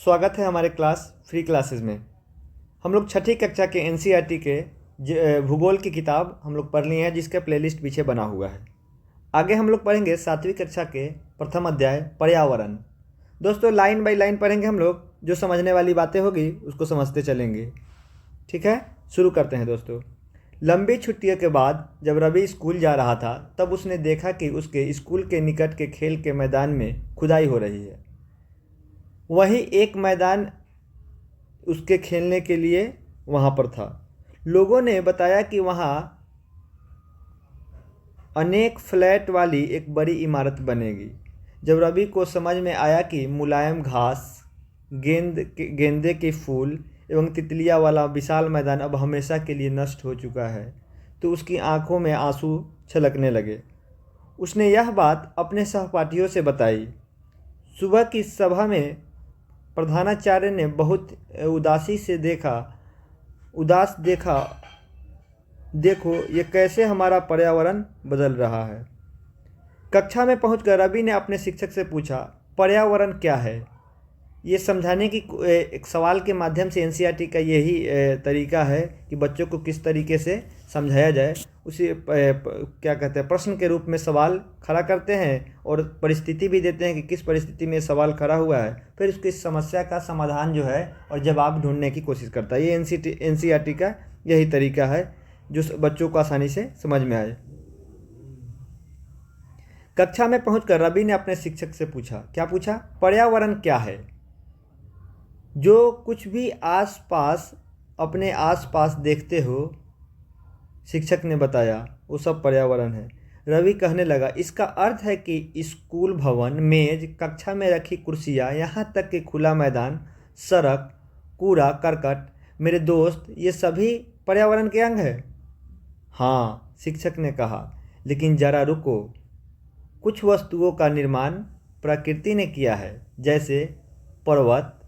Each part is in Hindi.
स्वागत है हमारे फ्री क्लासेस में। हम लोग छठी कक्षा के एनसीईआरटी के भूगोल की किताब हम लोग पढ़ ली है, जिसका प्लेलिस्ट पीछे बना हुआ है। आगे हम लोग पढ़ेंगे 7वीं कक्षा के प्रथम अध्याय पर्यावरण। दोस्तों, लाइन बाय लाइन पढ़ेंगे हम लोग, जो समझने वाली बातें होगी उसको समझते चलेंगे। ठीक है, शुरू करते हैं दोस्तों। लंबी छुट्टियों के बाद जब रवि स्कूल जा रहा था, तब उसने देखा कि उसके स्कूल के निकट के खेल के मैदान में खुदाई हो रही है। वही एक मैदान उसके खेलने के लिए वहाँ पर था। लोगों ने बताया कि वहाँ अनेक फ्लैट वाली एक बड़ी इमारत बनेगी। जब रवि को समझ में आया कि मुलायम घास, गेंदे के फूल एवं तितलियाँ वाला विशाल मैदान अब हमेशा के लिए नष्ट हो चुका है, तो उसकी आंखों में आंसू छलकने लगे। उसने यह बात अपने सहपाठियों से बताई। सुबह की सभा में प्रधानाचार्य ने बहुत उदासी से उदास देखा, देखो ये कैसे हमारा पर्यावरण बदल रहा है। कक्षा में पहुंचकर रवि ने अपने शिक्षक से पूछा, पर्यावरण क्या है? ये समझाने की एक सवाल के माध्यम से एनसीईआरटी का यही तरीका है कि बच्चों को किस तरीके से समझाया जाए। उसी क्या कहते हैं, प्रश्न के रूप में सवाल खड़ा करते हैं और परिस्थिति भी देते हैं कि किस परिस्थिति में सवाल खड़ा हुआ है। फिर उसकी समस्या का समाधान जो है और जवाब ढूंढने की कोशिश करता है। ये एनसीईआरटी का यही तरीका है जो बच्चों को आसानी से समझ में आए। कक्षा में पहुंचकर रवि ने अपने शिक्षक से पूछा, क्या पूछा? पर्यावरण क्या है? जो कुछ भी अपने आसपास देखते हो, शिक्षक ने बताया, वो सब पर्यावरण है। रवि कहने लगा, इसका अर्थ है कि स्कूल भवन, मेज, कक्षा में रखी कुर्सियाँ, यहाँ तक कि खुला मैदान, सड़क, कूड़ा करकट, मेरे दोस्त, ये सभी पर्यावरण के अंग हैं। हाँ, शिक्षक ने कहा, लेकिन जरा रुको। कुछ वस्तुओं का निर्माण प्रकृति ने किया है, जैसे पर्वत,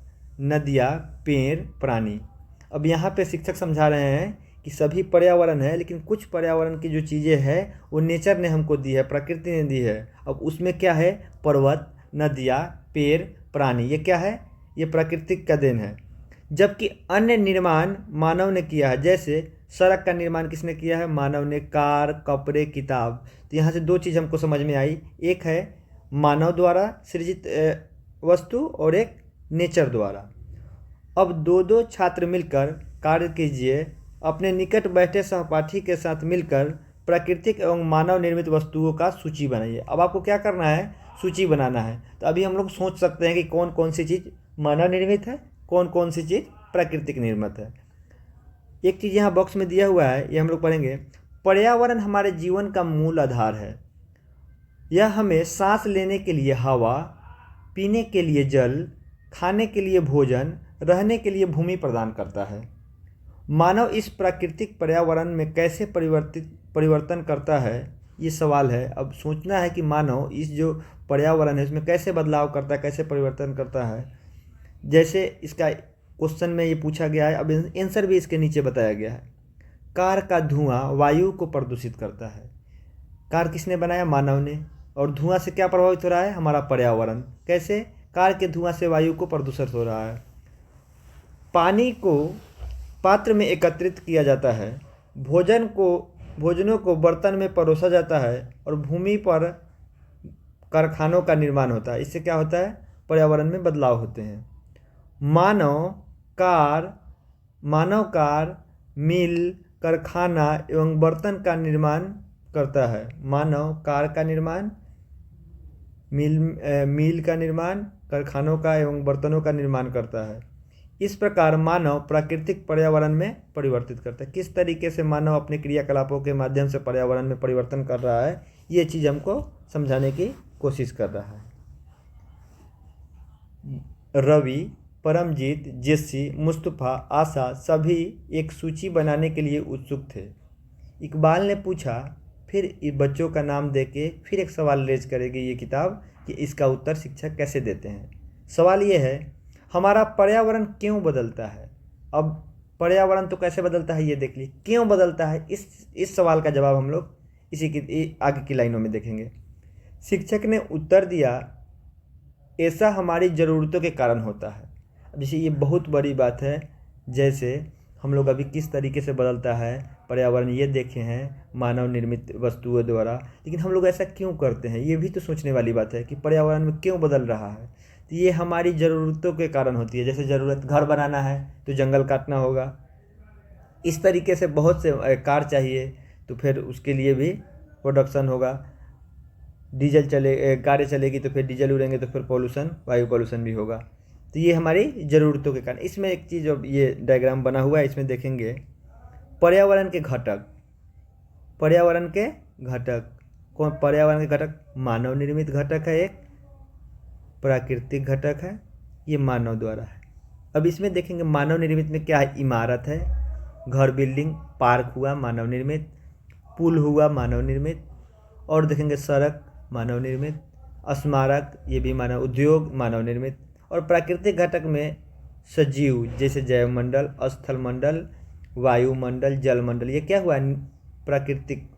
नदियाँ, पेड़, प्राणी। अब यहाँ पे शिक्षक समझा रहे हैं कि सभी पर्यावरण है, लेकिन कुछ पर्यावरण की जो चीज़ें हैं वो नेचर ने हमको दी है, प्रकृति ने दी है। अब उसमें क्या है? पर्वत, नदियाँ, पेड़, प्राणी, ये क्या है? ये प्रकृति का देन है। जबकि अन्य निर्माण मानव ने किया है। जैसे सड़क का निर्माण किसने किया है? मानव ने। कार, कपड़े, किताब। तो यहाँ से दो चीज़ हमको समझ में आई, एक है मानव द्वारा सृजित वस्तु और एक नेचर द्वारा। अब दो छात्र मिलकर कार्य कीजिए। अपने निकट बैठे सहपाठी के साथ मिलकर प्राकृतिक एवं मानव निर्मित वस्तुओं का सूची बनाइए। अब आपको क्या करना है? सूची बनाना है। तो अभी हम लोग सोच सकते हैं कि कौन कौन सी चीज़ मानव निर्मित है, कौन कौन सी चीज़ प्राकृतिक निर्मित है। एक चीज़ यहाँ बॉक्स में दिया हुआ है, ये हम लोग पढ़ेंगे। पर्यावरण हमारे जीवन का मूल आधार है। यह हमें सांस लेने के लिए हवा, पीने के लिए जल, खाने के लिए भोजन, रहने के लिए भूमि प्रदान करता है। मानव इस प्राकृतिक पर्यावरण में कैसे परिवर्तन करता है, ये सवाल है। अब सोचना है कि मानव इस जो पर्यावरण है उसमें कैसे बदलाव करता है, कैसे परिवर्तन करता है। जैसे इसका क्वेश्चन में ये पूछा गया है, अब आंसर भी इसके नीचे बताया गया है। कार का धुआं वायु को प्रदूषित करता है। कार किसने बनाया? मानव ने। और धुआं से क्या प्रभावित हो रहा है? हमारा पर्यावरण। कैसे? कार के धुआं से वायु को प्रदूषित हो रहा है। पानी को पात्र में एकत्रित किया जाता है। भोजनों को बर्तन में परोसा जाता है और भूमि पर कारखानों का निर्माण होता है। इससे क्या होता है? पर्यावरण में बदलाव होते हैं। मानव कार, मिल, कारखाना एवं बर्तन का निर्माण करता है। मानव कार का निर्माण, मिल का निर्माण, कारखानों का एवं बर्तनों का निर्माण करता है। इस प्रकार मानव प्राकृतिक पर्यावरण में परिवर्तित करता है। किस तरीके से मानव अपने क्रियाकलापों के माध्यम से पर्यावरण में परिवर्तन कर रहा है, ये चीज़ हमको समझाने की कोशिश कर रहा है। रवि, परमजीत, जेसी, मुस्तफ़ा, आशा सभी एक सूची बनाने के लिए उत्सुक थे। इकबाल ने पूछा, फिर बच्चों का नाम देके फिर एक सवाल रेज करेगी ये किताब कि इसका उत्तर शिक्षक कैसे देते हैं। सवाल ये है, हमारा पर्यावरण क्यों बदलता है? अब पर्यावरण तो कैसे बदलता है ये देख ली, क्यों बदलता है, इस सवाल का जवाब हम लोग इसी की आगे की लाइनों में देखेंगे। शिक्षक ने उत्तर दिया, ऐसा हमारी ज़रूरतों के कारण होता है। जैसे ये बहुत बड़ी बात है, जैसे हम लोग अभी किस तरीके से बदलता है पर्यावरण, ये देखे हैं मानव निर्मित वस्तुओं द्वारा। लेकिन हम लोग ऐसा क्यों करते हैं, ये भी तो सोचने वाली बात है कि पर्यावरण में क्यों बदल रहा है। तो ये हमारी ज़रूरतों के कारण होती है। जैसे ज़रूरत घर बनाना है तो जंगल काटना होगा, इस तरीके से बहुत से कार चाहिए तो फिर उसके लिए भी प्रोडक्शन होगा। डीजल कारें चलेगी तो फिर डीजल उड़ेंगे तो फिर पॉल्यूशन, वायु पॉल्यूशन भी होगा। तो ये हमारी ज़रूरतों के कारण। इसमें एक चीज़, अब ये डायग्राम बना हुआ है, इसमें देखेंगे पर्यावरण के घटक। पर्यावरण के घटक कौन? पर्यावरण के घटक मानव निर्मित घटक है, एक प्राकृतिक घटक है, ये मानव द्वारा है। अब इसमें देखेंगे मानव निर्मित में क्या है, इमारत है, घर बिल्डिंग, पार्क हुआ मानव निर्मित, पुल हुआ मानव निर्मित, और देखेंगे सड़क मानव निर्मित, स्मारक ये भी मानव, उद्योग मानव निर्मित। और प्राकृतिक घटक में सजीव जैसे जैवमंडल, स्थलमंडल, वायुमंडल, जलमंडल, ये क्या हुआ प्राकृतिक।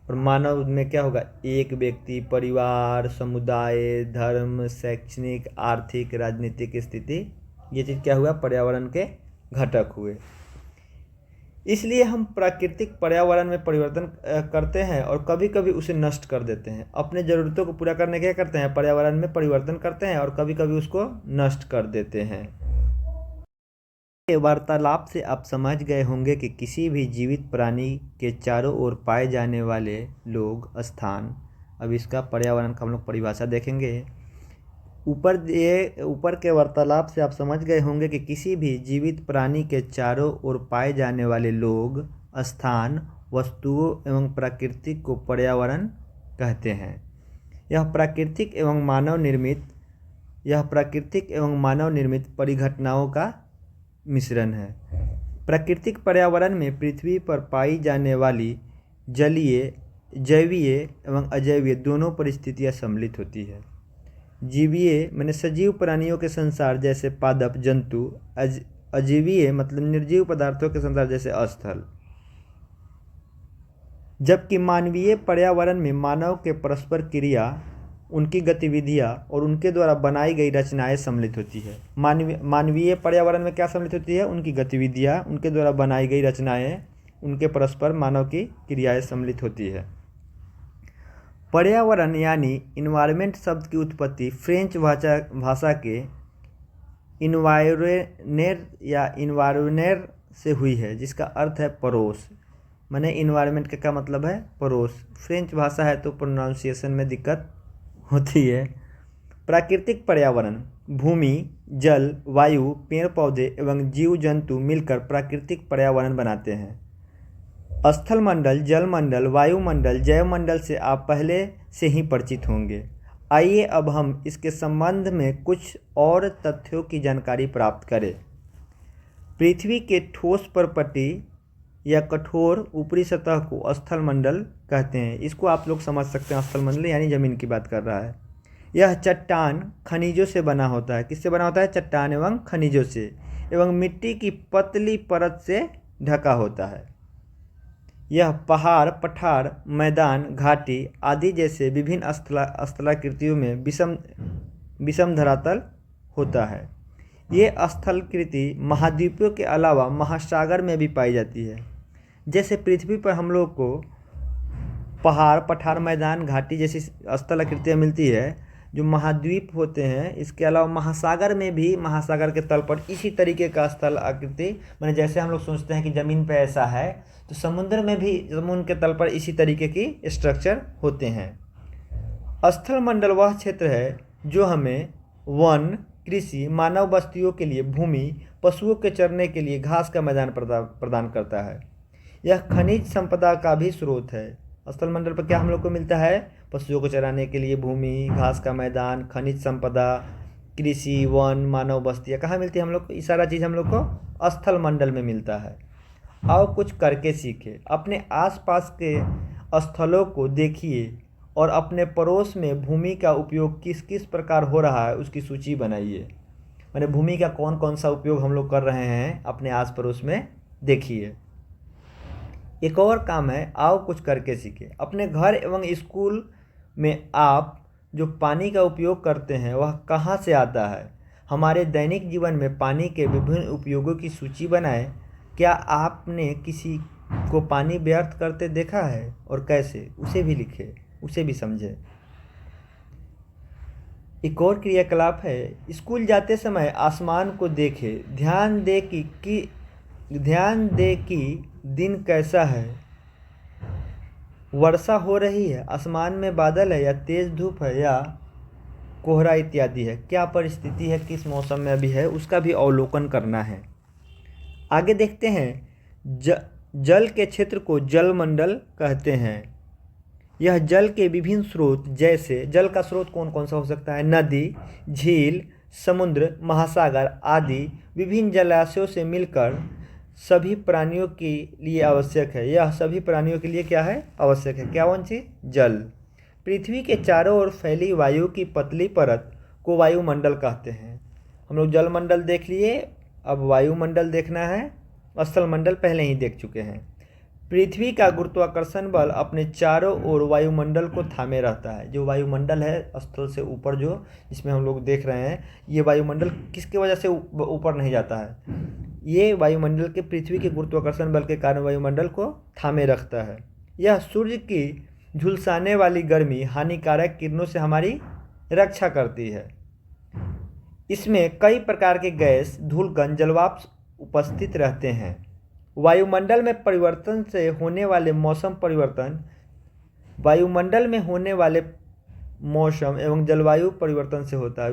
और मानव में क्या होगा, एक व्यक्ति, परिवार, समुदाय, धर्म, शैक्षणिक, आर्थिक, राजनीतिक स्थिति, ये चीज़ क्या हुआ पर्यावरण के घटक हुए। इसलिए हम प्राकृतिक पर्यावरण में परिवर्तन करते हैं और कभी कभी उसे नष्ट कर देते हैं। अपने ज़रूरतों को पूरा करने के क्या करते हैं, पर्यावरण में परिवर्तन करते हैं और कभी कभी उसको नष्ट कर देते हैं। वार्तालाप से आप समझ गए होंगे कि किसी भी जीवित प्राणी के चारों ओर पाए जाने वाले लोग, स्थान। अब इसका पर्यावरण का हम लोग परिभाषा देखेंगे। ऊपर के वार्तालाप से आप समझ गए होंगे कि किसी भी जीवित प्राणी के चारों ओर पाए जाने वाले लोग, स्थान, वस्तुओं एवं प्रकृति को पर्यावरण कहते हैं। यह प्राकृतिक एवं मानव निर्मित परिघटनाओं का मिश्रण है। प्राकृतिक पर्यावरण में पृथ्वी पर पाई जाने वाली जलीय, जैवीय एवं अजैवीय दोनों परिस्थितियां सम्मिलित होती है। जीवीय माने सजीव प्राणियों के संसार जैसे पादप जंतु, अजीवीय मतलब निर्जीव पदार्थों के संसार जैसे स्थल। जबकि मानवीय पर्यावरण में मानव के परस्पर क्रिया, उनकी गतिविधियाँ और उनके द्वारा बनाई गई रचनाएं सम्मिलित होती है। मानवीय पर्यावरण में क्या सम्मिलित होती है, उनकी गतिविधियाँ, उनके द्वारा बनाई गई रचनाएं, उनके परस्पर मानव की क्रियाएं सम्मिलित होती है। पर्यावरण यानी इन्वायरमेंट शब्द की उत्पत्ति फ्रेंच भाषा के इन्वायरनेर या इन्वायरनेर से हुई है, जिसका अर्थ है पड़ोस। माने इन्वायरमेंट का क्या मतलब है, पड़ोस। फ्रेंच भाषा है तो प्रोनाउंसिएशन में दिक्कत होती है। प्राकृतिक पर्यावरण भूमि, जल, वायु, पेड़ पौधे एवं जीव जंतु मिलकर प्राकृतिक पर्यावरण बनाते हैं। स्थलमंडल, जलमंडल, वायुमंडल, जैवमंडल से आप पहले से ही परिचित होंगे। आइए अब हम इसके संबंध में कुछ और तथ्यों की जानकारी प्राप्त करें। पृथ्वी के ठोस परपटी या कठोर ऊपरी सतह को स्थलमंडल कहते हैं। इसको आप लोग समझ सकते हैं, स्थलमंडल यानी ज़मीन की बात कर रहा है। यह चट्टान खनिजों से बना होता है। किससे बना होता है, चट्टान एवं खनिजों से, एवं मिट्टी की पतली परत से ढका होता है। यह पहाड़, पठार, मैदान, घाटी आदि जैसे विभिन्न स्थलाकृतियों में विषम धरातल होता है। ये स्थलाकृति महाद्वीपों के अलावा महासागर में भी पाई जाती है। जैसे पृथ्वी पर हम लोग को पहाड़, पठार, मैदान, घाटी जैसी स्थलाकृतियाँ मिलती है जो महाद्वीप होते हैं, इसके अलावा महासागर में भी, महासागर के तल पर इसी तरीके का स्थल आकृति, माने जैसे हम लोग सोचते हैं कि ज़मीन पे ऐसा है, तो समुद्र में भी समुद्र के तल पर इसी तरीके की स्ट्रक्चर होते हैं। स्थलमंडल वह क्षेत्र है जो हमें वन, कृषि, मानव बस्तियों के लिए भूमि, पशुओं के चरने के लिए घास का मैदान प्रदान करता है। यह खनिज संपदा का भी स्रोत है। स्थलमंडल पर क्या हम लोग को मिलता है, पशुओं को चराने के लिए भूमि, घास का मैदान, खनिज संपदा, कृषि, वन, मानव बस्तियाँ कहाँ मिलती है हम लोग को, ये सारा चीज़ हम लोग को स्थलमंडल में मिलता है। आओ कुछ करके सीखें। अपने आसपास के स्थलों को देखिए और अपने पड़ोस में भूमि का उपयोग किस किस प्रकार हो रहा है उसकी सूची बनाइए। माने भूमि का कौन कौन सा उपयोग हम लोग कर रहे हैं अपने आस पड़ोस में, देखिए। एक और काम है, आओ कुछ करके सीखें। अपने घर एवं स्कूल में आप जो पानी का उपयोग करते हैं वह कहाँ से आता है। हमारे दैनिक जीवन में पानी के विभिन्न उपयोगों की सूची बनाएं। क्या आपने किसी को पानी व्यर्थ करते देखा है और कैसे? उसे भी लिखें, उसे भी समझें। एक और क्रियाकलाप है, स्कूल जाते समय आसमान को देखें। ध्यान दे कि दिन कैसा है। वर्षा हो रही है, आसमान में बादल है या तेज धूप है या कोहरा इत्यादि है। क्या परिस्थिति है, किस मौसम में अभी है, उसका भी अवलोकन करना है। आगे देखते हैं, जल के क्षेत्र को जलमंडल कहते हैं। यह जल के विभिन्न स्रोत, जैसे जल का स्रोत कौन कौन सा हो सकता है? नदी, झील, समुद्र, महासागर आदि विभिन्न जलाशयों से मिलकर सभी प्राणियों के लिए आवश्यक है। यह सभी प्राणियों के लिए क्या है? आवश्यक है। क्या कौन सी? जल। पृथ्वी के चारों ओर फैली वायु की पतली परत को वायुमंडल कहते हैं। हम लोग जलमंडल देख लिए, अब वायुमंडल देखना है। स्थलमंडल पहले ही देख चुके हैं। पृथ्वी का गुरुत्वाकर्षण बल अपने चारों ओर वायुमंडल को थामे रहता है। जो वायुमंडल है स्थल से ऊपर, जो जिसमें हम लोग देख रहे हैं, ये वायुमंडल किसके वजह से ऊपर नहीं जाता है? ये वायुमंडल के पृथ्वी के गुरुत्वाकर्षण बल के कारण वायुमंडल को थामे रखता है। यह सूर्य की झुलसाने वाली गर्मी हानिकारक किरणों से हमारी रक्षा करती है। इसमें कई प्रकार के गैस, धूलकण, जलवाष्प उपस्थित रहते हैं। वायुमंडल में परिवर्तन से होने वाले मौसम परिवर्तन, वायुमंडल में होने वाले मौसम एवं जलवायु परिवर्तन से होता है।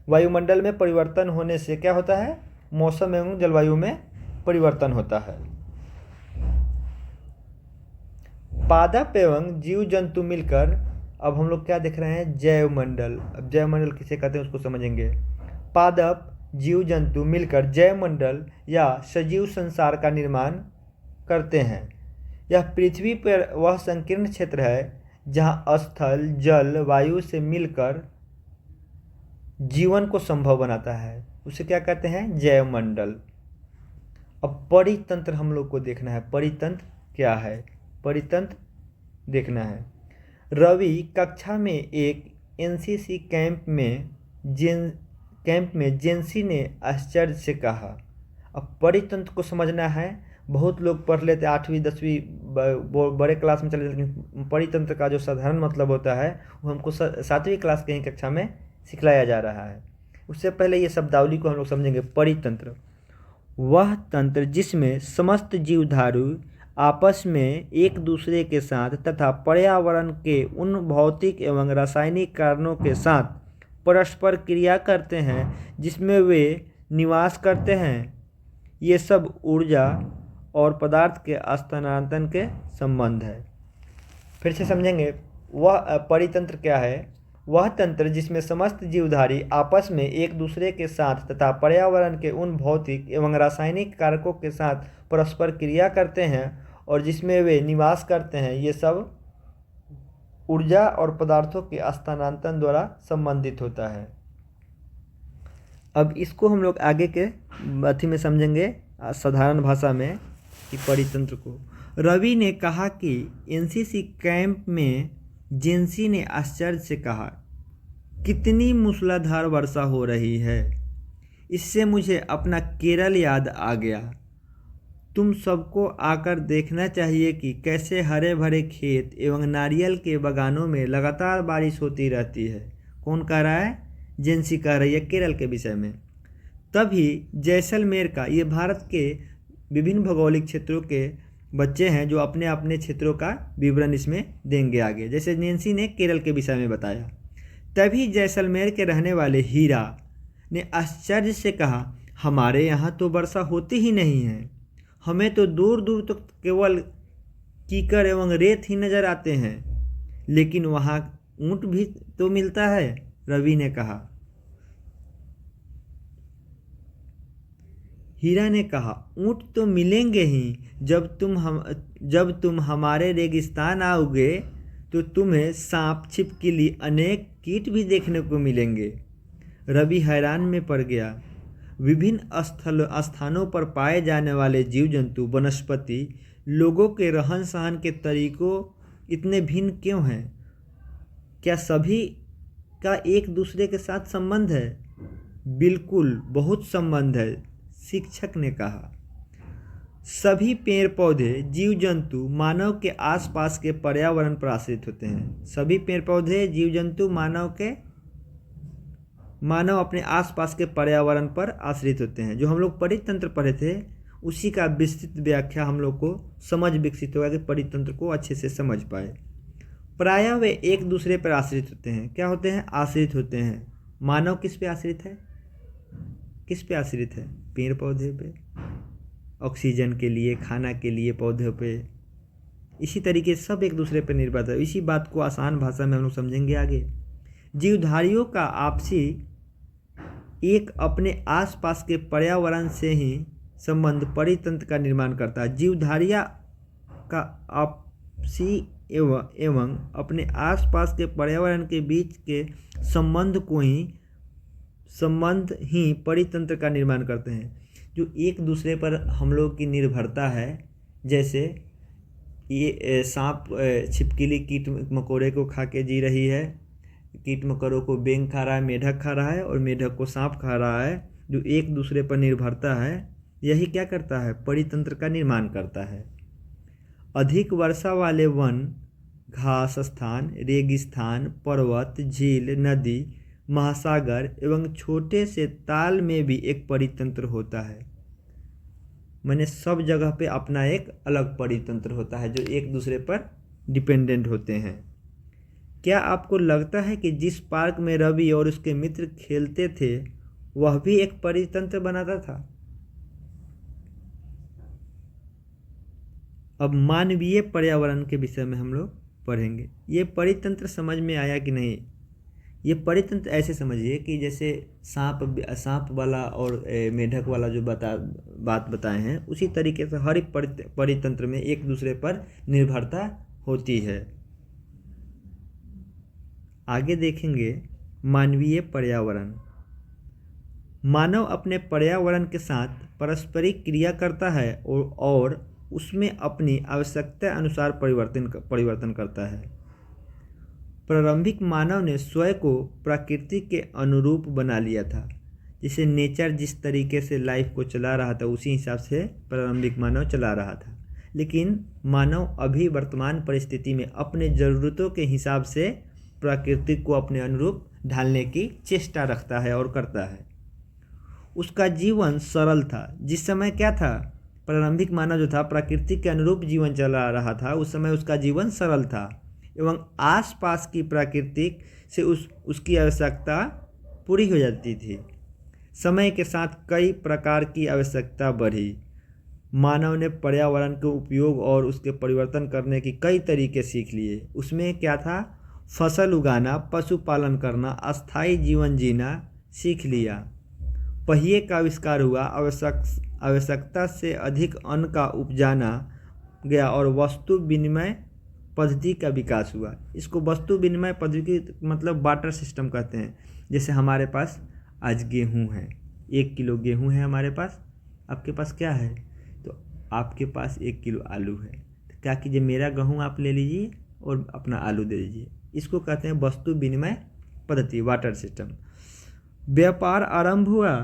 वायुमंडल में परिवर्तन होने से क्या होता है? मौसम एवं जलवायु में परिवर्तन होता है। पादप एवं जीव जंतु मिलकर, अब हम लोग क्या देख रहे हैं? जैवमंडल। अब जैवमंडल किसे कहते हैं उसको समझेंगे। पादप, जीव जंतु मिलकर जैवमंडल या सजीव संसार का निर्माण करते हैं। यह पृथ्वी पर वह संकीर्ण क्षेत्र है जहाँ स्थल, जल, वायु से मिलकर जीवन को संभव बनाता है। उसे क्या कहते हैं? जैवमंडल। अब परितंत्र हम लोग को देखना है। परितंत्र क्या है? परितंत्र देखना है। रवि कक्षा में एक एनसीसी कैंप में जेंसी ने आश्चर्य से कहा। अब परितंत्र को समझना है। बहुत लोग पढ़ लेते 8वीं 10वीं बड़े क्लास में चले जाते, लेकिन परितंत्र का जो साधारण मतलब होता है वो हमको 7वीं क्लास के ही कक्षा में सिखलाया जा रहा है। उससे पहले ये शब्दावली को हम लोग समझेंगे। परितंत्र वह तंत्र जिसमें समस्त जीवधारू आपस में एक दूसरे के साथ तथा पर्यावरण के उन भौतिक एवं रासायनिक कारणों के साथ परस्पर क्रिया करते हैं जिसमें वे निवास करते हैं। ये सब ऊर्जा और पदार्थ के स्थानांतरण के संबंध है। फिर से समझेंगे। वह परितंत्र क्या है? वह तंत्र जिसमें समस्त जीवधारी आपस में एक दूसरे के साथ तथा पर्यावरण के उन भौतिक एवं रासायनिक कारकों के साथ परस्पर क्रिया करते हैं और जिसमें वे निवास करते हैं, ये सब ऊर्जा और पदार्थों के स्थानांतरण द्वारा संबंधित होता है। अब इसको हम लोग आगे के अथी में समझेंगे साधारण भाषा में कि परितंत्र को। रवि ने कहा कि एनसीसी कैंप में जेंसी ने आश्चर्य से कहा, कितनी मूसलाधार वर्षा हो रही है। इससे मुझे अपना केरल याद आ गया। तुम सबको आकर देखना चाहिए कि कैसे हरे भरे खेत एवं नारियल के बागानों में लगातार बारिश होती रहती है। कौन कह रहा है? जेंसी कह रही है केरल के विषय में। तभी जैसलमेर का, ये भारत के विभिन्न भौगोलिक क्षेत्रों के बच्चे हैं जो अपने अपने क्षेत्रों का विवरण इसमें देंगे आगे। जैसे जेंसी ने केरल के विषय में बताया। तभी जैसलमेर के रहने वाले हीरा ने आश्चर्य से कहा, हमारे यहाँ तो वर्षा होती ही नहीं है। हमें तो दूर दूर तक केवल कीकर एवं रेत ही नजर आते हैं। लेकिन वहाँ ऊँट भी तो मिलता है, रवि ने कहा। हीरा ने कहा, ऊँट तो मिलेंगे ही। जब तुम हमारे रेगिस्तान आओगे तो तुम्हें सांप, छिपकली, अनेक कीट भी देखने को मिलेंगे। रवि हैरान में पड़ गया। विभिन्न स्थानों पर पाए जाने वाले जीव जंतु, वनस्पति, लोगों के रहन सहन के तरीकों इतने भिन्न क्यों हैं? क्या सभी का एक दूसरे के साथ संबंध है? बिल्कुल, बहुत संबंध है। शिक्षक ने कहा, सभी पेड़ पौधे, जीव जंतु मानव के आसपास के पर्यावरण पर आश्रित होते हैं। सभी पेड़ पौधे, जीव जंतु मानव अपने आसपास के पर्यावरण पर आश्रित होते हैं। जो हम लोग परितंत्र पढ़े थे उसी का विस्तृत व्याख्या हम लोग को समझ विकसित होगा कि परितंत्र को अच्छे से समझ पाए। प्रायः वे एक दूसरे पर आश्रित होते हैं। क्या होते हैं? आश्रित होते हैं। मानव किस पे आश्रित है? किस पे आश्रित है? पेड़ पौधे पे, ऑक्सीजन के लिए, खाना के लिए पौधों पे। इसी तरीके से सब एक दूसरे पर निर्भर है। इसी बात को आसान भाषा में हम लोग समझेंगे आगे। जीवधारियों का आपसी एक अपने आसपास के पर्यावरण से ही संबंध परितंत्र का निर्माण करता है। जीवधारियाँ का आपसी एवं अपने आसपास के पर्यावरण के बीच के संबंध ही परितंत्र का निर्माण करते हैं। जो एक दूसरे पर हम लोग की निर्भरता है, जैसे ये सांप छिपकली कीट मकोड़े को खा के जी रही है, कीट मकोड़ों को बेंग खा रहा है, मेढक खा रहा है, और मेढक को सांप खा रहा है। जो एक दूसरे पर निर्भरता है, यही क्या करता है? परितंत्र का निर्माण करता है। अधिक वर्षा वाले वन, घास स्थान, रेगिस्तान, पर्वत, झील, नदी, महासागर एवं छोटे से ताल में भी एक परितंत्र होता है। मैंने सब जगह पे अपना एक अलग परितंत्र होता है जो एक दूसरे पर डिपेंडेंट होते हैं। क्या आपको लगता है कि जिस पार्क में रवि और उसके मित्र खेलते थे वह भी एक परितंत्र बनाता था? अब मानवीय पर्यावरण के विषय में हम लोग पढ़ेंगे। ये परितंत्र समझ में आया कि नहीं? ये परितंत्र ऐसे समझिए कि जैसे सांप वाला और मेढक वाला जो बात बताए हैं, उसी तरीके से हर एक परितंत्र में एक दूसरे पर निर्भरता होती है। आगे देखेंगे मानवीय पर्यावरण। मानव अपने पर्यावरण के साथ पारस्परिक क्रिया करता है और उसमें अपनी आवश्यकता अनुसार परिवर्तन करता है। प्रारंभिक मानव ने स्वयं को प्रकृति के अनुरूप बना लिया था। जैसे नेचर जिस तरीके से लाइफ को चला रहा था उसी हिसाब से प्रारंभिक मानव चला रहा था। लेकिन मानव अभी वर्तमान परिस्थिति में अपने ज़रूरतों के हिसाब से प्रकृति को अपने अनुरूप ढालने की चेष्टा रखता है और करता है। उसका जीवन सरल था। जिस समय क्या था? प्रारंभिक मानव जो था प्रकृति के अनुरूप जीवन चला रहा था, उस समय उसका जीवन सरल था एवं आसपास की प्रकृति से उसकी आवश्यकता पूरी हो जाती थी। समय के साथ कई प्रकार की आवश्यकता बढ़ी। मानव ने पर्यावरण के उपयोग और उसके परिवर्तन करने की कई तरीके सीख लिए। उसमें क्या था? फसल उगाना, पशुपालन करना, अस्थायी जीवन जीना सीख लिया। पहिए का आविष्कार हुआ, आवश्यकता से अधिक अन्न का उपजाना गया और वस्तु विनिमय पद्धति का विकास हुआ। इसको वस्तु विनिमय पद्धति मतलब बार्टर सिस्टम कहते हैं। जैसे हमारे पास आज गेहूँ है, 1 किलो गेहूँ है हमारे पास, आपके पास क्या है? तो आपके पास 1 किलो आलू है। तो क्या कीजिए, मेरा गेहूँ आप ले लीजिए और अपना आलू दे दीजिए। इसको कहते हैं वस्तु विनिमय पद्धति, वाटर सिस्टम। व्यापार आरंभ हुआ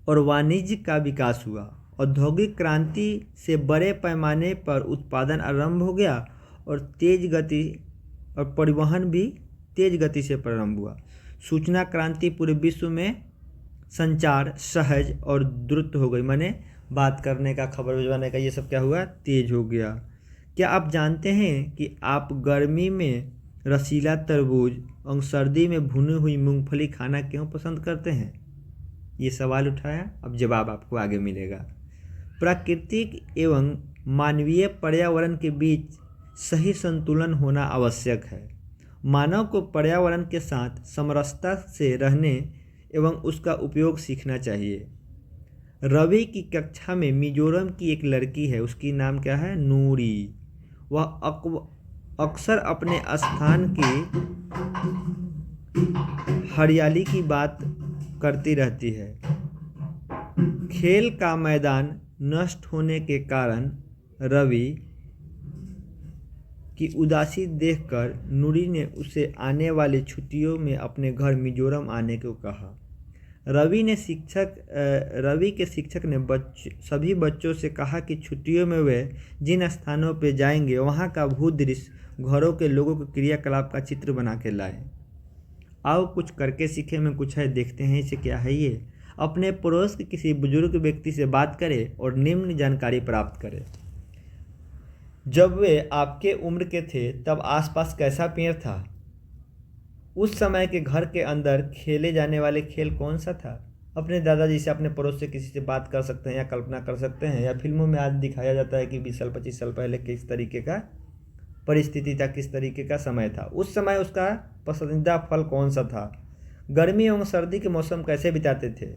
और वाणिज्य का विकास हुआ। औद्योगिक क्रांति से बड़े पैमाने पर उत्पादन आरंभ हो गया और परिवहन भी तेज गति से प्रारंभ हुआ। सूचना क्रांति पूरे विश्व में संचार सहज और द्रुत हो गई। माने बात करने का, खबर भिजवाने का, ये सब क्या हुआ? तेज हो गया। क्या आप जानते हैं कि आप गर्मी में रसीला तरबूज और सर्दी में भुनी हुई मूंगफली खाना क्यों पसंद करते हैं? ये सवाल उठाया, अब जवाब आपको आगे मिलेगा। प्राकृतिक एवं मानवीय पर्यावरण के बीच सही संतुलन होना आवश्यक है। मानव को पर्यावरण के साथ समरसता से रहने एवं उसका उपयोग सीखना चाहिए। रवि की कक्षा में मिजोरम की एक लड़की है, उसकी नाम क्या है? नूरी। वह अक्सर अपने स्थान की हरियाली की बात करती रहती है। खेल का मैदान नष्ट होने के कारण रवि कि उदासी देखकर नूरी ने उसे आने वाली छुट्टियों में अपने घर मिजोरम आने को कहा। रवि के शिक्षक ने सभी बच्चों से कहा कि छुट्टियों में वे जिन स्थानों पर जाएंगे वहाँ का भूदृश्य, घरों के लोगों के क्रियाकलाप का चित्र बना के लाएं। आओ कुछ करके सीखे में कुछ है, देखते हैं इसे क्या है ये। अपने पड़ोस के किसी बुजुर्ग व्यक्ति से बात करें और निम्न जानकारी प्राप्त करें। जब वे आपके उम्र के थे तब आसपास कैसा पेड़ था? उस समय के घर के अंदर खेले जाने वाले खेल कौन सा था? अपने दादाजी से, अपने पड़ोस से किसी से बात कर सकते हैं या कल्पना कर सकते हैं, या फिल्मों में आज दिखाया जाता है कि 20 साल 25 साल पहले किस तरीके का परिस्थिति था, किस तरीके का समय था। उस समय उसका पसंदीदा फल कौन सा था? गर्मी एवं सर्दी के मौसम कैसे बिताते थे?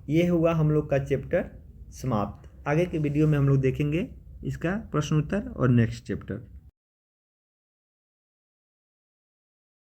ये हुआ हम लोग का चैप्टर समाप्त। आगे के वीडियो में हम लोग देखेंगे इसका प्रश्न उत्तर और नेक्स्ट चैप्टर।